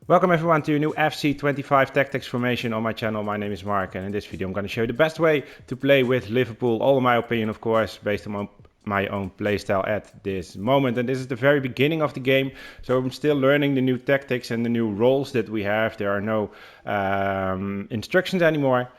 Welcome everyone to a new FC25 tactics formation on my channel. My name is Mark, and in this video I'm going to show you the best way to play with Liverpool. All in my opinion, of course, based on my own playstyle at this moment. And this is the very beginning of the game, so I'm still learning the new tactics and the new roles that we have. There are no instructions anymore.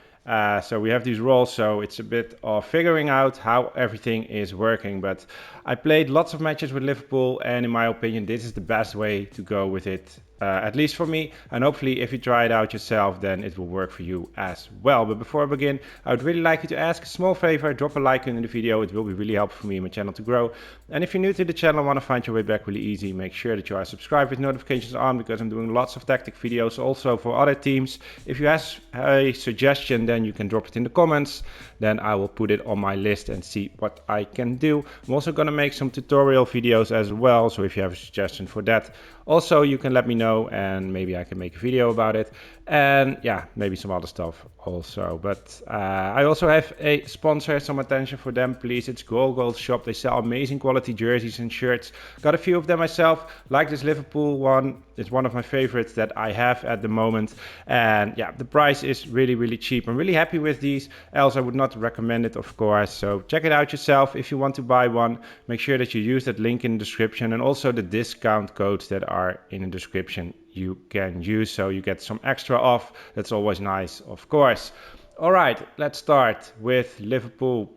So we have these roles, so it's a bit of figuring out how everything is working. But I played lots of matches with Liverpool, and in my opinion this is the best way to go with it, at least for me. And hopefully if you try it out yourself, then it will work for you as well. But before I begin, I would really like you to ask a small favor. Drop a like in the video. It will be really helpful for me and my channel to grow. And if you're new to the channel and want to find your way back really easy, make sure that you are subscribed with notifications on, because I'm doing lots of tactic videos also for other teams. If you have a suggestion, then you can drop it in the comments. Then I will put it on my list and see what I can do. I'm also going to make some tutorial videos as well, so if you have a suggestion for that, also you can let me know and maybe I can make a video about it. And yeah, maybe some other stuff also. But I also have a sponsor, some attention for them please. It's Goal Shop. They sell amazing quality jerseys and shirts. Got a few of them myself, like this Liverpool one. It's one of my favorites that I have at the moment. And yeah, the price is really cheap. I'm really happy with these, else I would not recommend it, of course. So check it out yourself. If you want to buy one, make sure that you use that link in the description, and also the discount codes that are in the description you can use, so you get some extra off. That's always nice, of course. All right, let's start with Liverpool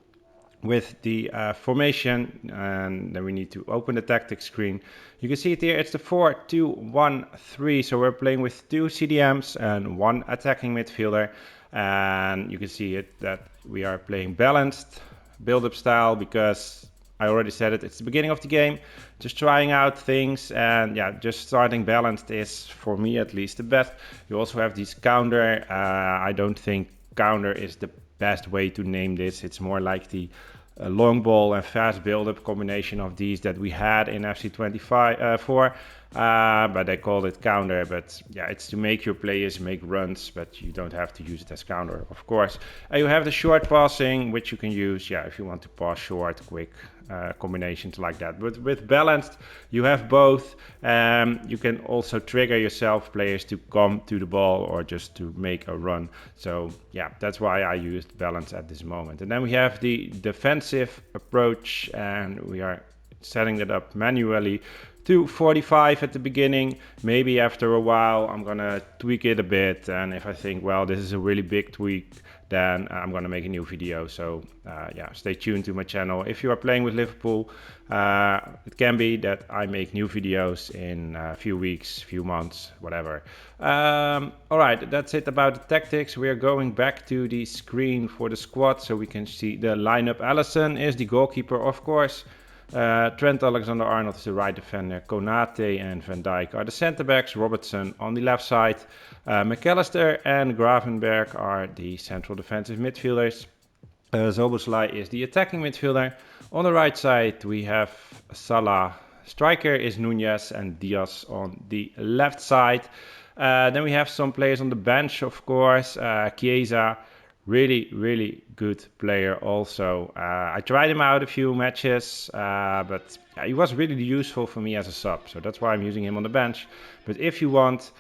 with the formation, and then we need to open the tactics screen. You can see it here. It's the 4-2-1-3, so we're playing with 2 CDMs and 1 attacking midfielder. And you can see it that we are playing balanced build-up style, because I already said it, it's the beginning of the game, just trying out things. And yeah, just starting balanced is, for me at least, the best. You also have these counter. I don't think counter is the best way to name this. It's more like the long ball and fast build-up combination of these that we had in FC25 but they called it counter. But yeah, it's to make your players make runs, but you don't have to use it as counter, of course. You have the short passing, which you can use, yeah, if you want to pass short, quick, combinations like that. But with balanced, you have both. You can also trigger yourself players to come to the ball or just to make a run. So yeah, that's why I used balance at this moment. And then we have the defensive approach, and we are setting it up manually to 45 at the beginning. Maybe after a while I'm gonna tweak it a bit, and if I think, well, this is a really big tweak, then I'm gonna make a new video. So yeah, stay tuned to my channel. If you are playing with Liverpool, it can be that I make new videos in a few weeks, few months, whatever. All right, that's it about the tactics. We are going back to the screen for the squad, so we can see the lineup. Alisson is the goalkeeper, of course. Trent Alexander-Arnold is the right defender. Konate and Van Dijk are the centre backs. Robertson on the left side. McAllister and Gravenberch are the central defensive midfielders. Szoboszlai is the attacking midfielder. On the right side we have Salah. Striker is Nunez, and Diaz on the left side. Then we have some players on the bench, of course. Chiesa, really good player also. I tried him out a few matches, but he was really useful for me as a sub, so that's why I'm using him on the bench. But if you want,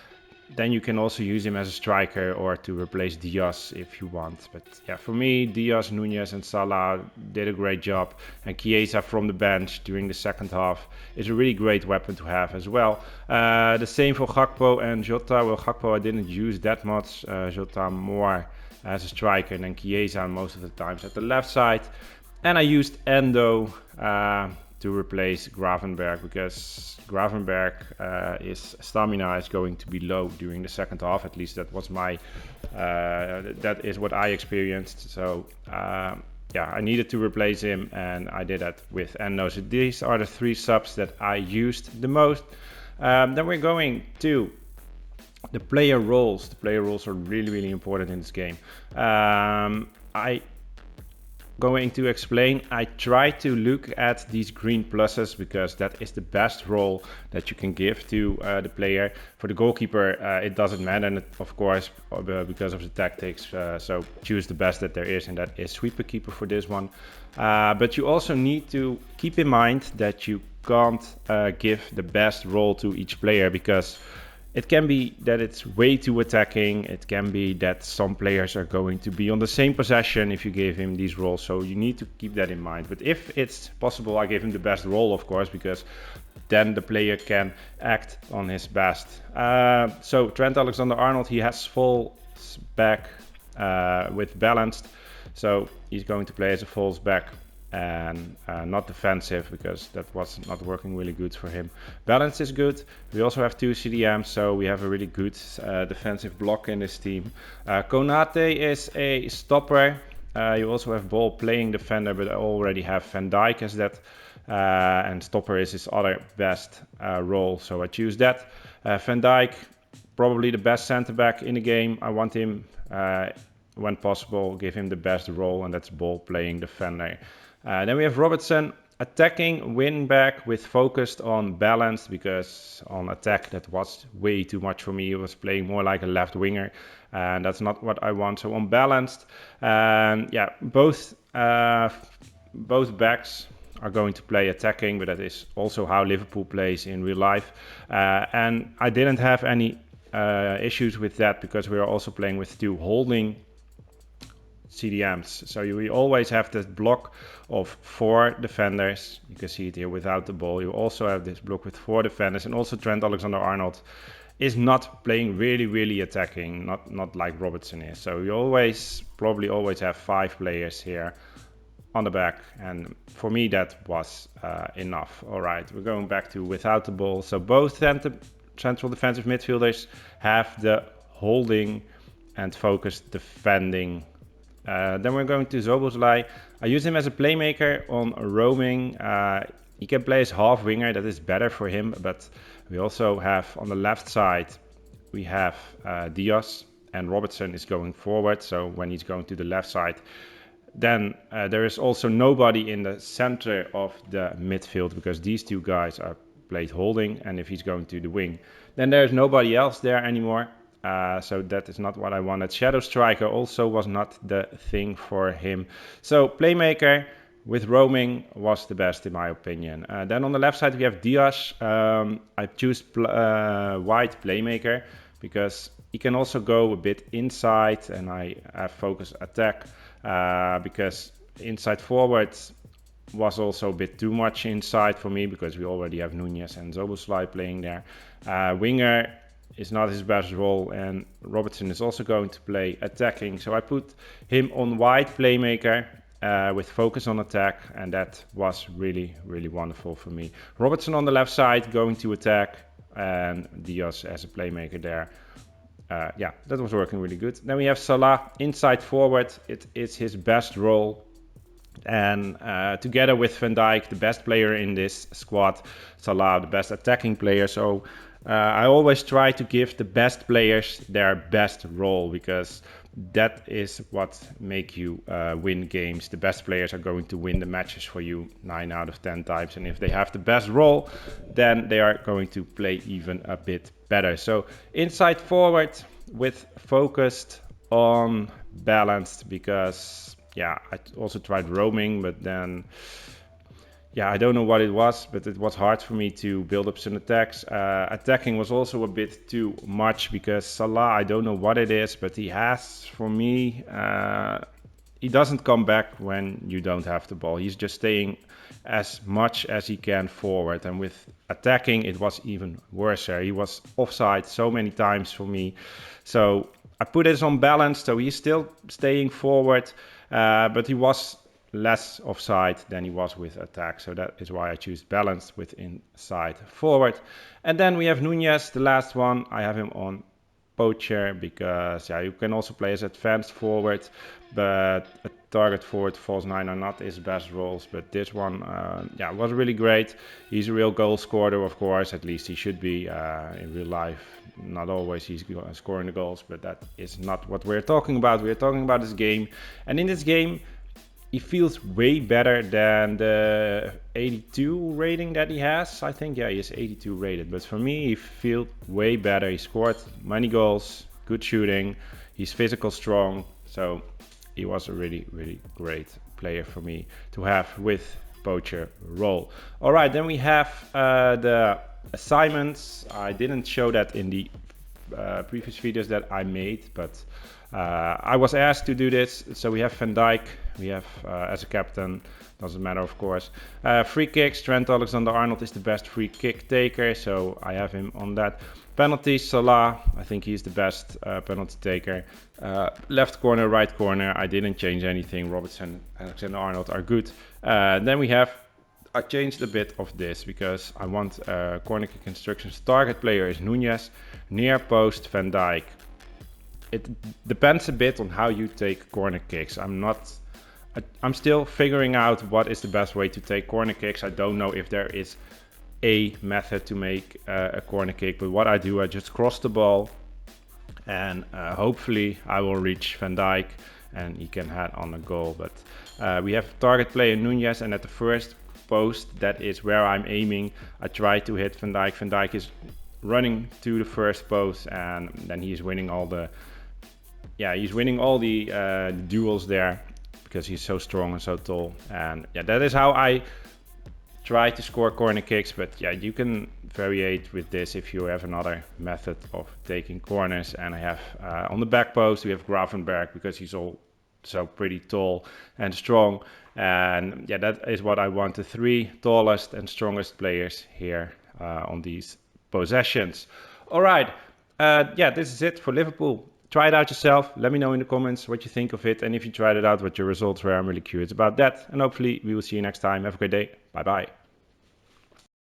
then you can also use him as a striker or to replace Diaz if you want. But yeah, for me, Diaz, Nunez and Salah did a great job, and Chiesa from the bench during the second half is a really great weapon to have as well. The same for Gakpo and Jota. Well, Gakpo I didn't use that much, Jota more as a striker, and then Chiesa most of the times at the left side. And I used Endo to replace Gravenberch, because Gravenberch his stamina is going to be low during the second half. At least that was my that is what I experienced. So yeah, I needed to replace him, and I did that with Endo. So these are the 3 subs that I used the most. Then we're going to the player roles. The player roles are really important in this game. I going to explain. I try to look at these green pluses, because that is the best role that you can give to the player. For the goalkeeper, it doesn't matter, and of course, because of the tactics, so choose the best that there is, and that is sweeper keeper for this one. But you also need to keep in mind that you can't give the best role to each player, because It can be that it's way too attacking. It can be that some players are going to be on the same possession if you give him these roles. So you need to keep that in mind. But if it's possible, I give him the best role, of course, because then the player can act on his best. So Trent Alexander-Arnold, he has falls back with balanced. So he's going to play as a false back and not defensive, because that was not working really good for him. Balance is good. We also have 2 CDMs, so we have a really good defensive block in this team. Konate is a stopper. You also have ball playing defender, but I already have Van Dijk as that. And stopper is his other best role, so I choose that. Van Dijk, probably the best center back in the game. I want him, when possible, give him the best role, and that's ball playing defender. Then we have Robertson, attacking wing back with focused on balance, because on attack that was way too much for me. He was playing more like a left winger, and that's not what I want. So on balanced, yeah, both backs are going to play attacking, but that is also how Liverpool plays in real life. And I didn't have any issues with that, because we are also playing with 2 holding CDMs. So we always have this block of 4 defenders. You can see it here without the ball. You also have this block with 4 defenders, and also Trent Alexander-Arnold is not playing really attacking, not like Robertson is. So you probably always have 5 players here on the back, and for me that was enough. All right, we're going back to without the ball. So both central defensive midfielders have the holding and focused defending. Then we're going to Szoboszlai. I use him as a playmaker on roaming. He can play as half winger, that is better for him, but we also have on the left side, we have Diaz, and Robertson is going forward. So when he's going to the left side, then there is also nobody in the center of the midfield, because these 2 guys are played holding, and if he's going to the wing, then there's nobody else there anymore. So that is not what I wanted. Shadow striker also was not the thing for him. So playmaker with roaming was the best in my opinion. Then on the left side we have Diaz. I choose wide playmaker, because he can also go a bit inside, and I have focus attack, because inside forward was also a bit too much inside for me, because we already have Nunez and Szoboszlai playing there. Winger is not his best role, and Robertson is also going to play attacking. So I put him on wide playmaker with focus on attack, and that was really wonderful for me. Robertson on the left side going to attack, and Diaz as a playmaker there. Yeah, that was working really good. Then we have Salah inside forward. It is his best role, and together with Van Dijk, the best player in this squad, Salah the best attacking player. So I always try to give the best players their best role, because that is what make you win games. The best players are going to win the matches for you 9 out of 10 times, and if they have the best role, then they are going to play even a bit better. So inside forward with focused on balanced, because yeah, I also tried roaming, but then yeah, I don't know what it was, but it was hard for me to build up some attacks. Attacking was also a bit too much, because Salah, I don't know what it is, but he has, for me, he doesn't come back when you don't have the ball. He's just staying as much as he can forward. And with attacking, it was even worse. He was offside so many times for me. So I put it on balance, so he's still staying forward, but he was less offside than he was with attack. So that is why I choose balanced with inside forward. And then we have Nunez, the last one. I have him on poacher, because yeah, you can also play as advanced forward, but a target forward, false 9 are not his best roles. But this one, yeah, was really great. He's a real goal scorer, of course. At least he should be in real life. Not always he's scoring the goals, but that is not what we're talking about. We're talking about this game, and in this game, he feels way better than the 82 rating that he has. I think, yeah, he is 82 rated. But for me, he feels way better. He scored many goals, good shooting. He's physical, strong. So he was a really great player for me to have with poacher role. All right, then we have the assignments. I didn't show that in the previous videos that I made, but I was asked to do this. So we have Van Dijk, we have as a captain, doesn't matter of course. Free kicks, Trent Alexander-Arnold is the best free kick taker, so I have him on that. Penalties, Salah, I think he's the best penalty taker. Left corner, right corner, I didn't change anything. Robertson, Alexander-Arnold are good. Then we have, I changed a bit of this because I want corner kick instructions. Target player is Nunez, near post Van Dijk. It depends a bit on how you take corner kicks. I'm still figuring out what is the best way to take corner kicks. I don't know if there is a method to make a corner kick, but what I do, I just cross the ball and hopefully I will reach Van Dijk and he can head on a goal. But we have target player Nunez, and at the first post, that is where I'm aiming. I try to hit Van Dijk. Van Dijk is running to the first post, and then he's winning all the duels there because he's so strong and so tall. And yeah, that is how I try to score corner kicks. But yeah, you can variate with this if you have another method of taking corners. And I have on the back post we have Gravenberg because he's also pretty tall and strong. And yeah, that is what I want, the 3 tallest and strongest players here on these possessions. All right, yeah, this is it for Liverpool. Try it out yourself. Let me know in the comments what you think of it, and if you tried it out, what your results were. I'm really curious about that. And hopefully we will see you next time. Have a great day. Bye bye.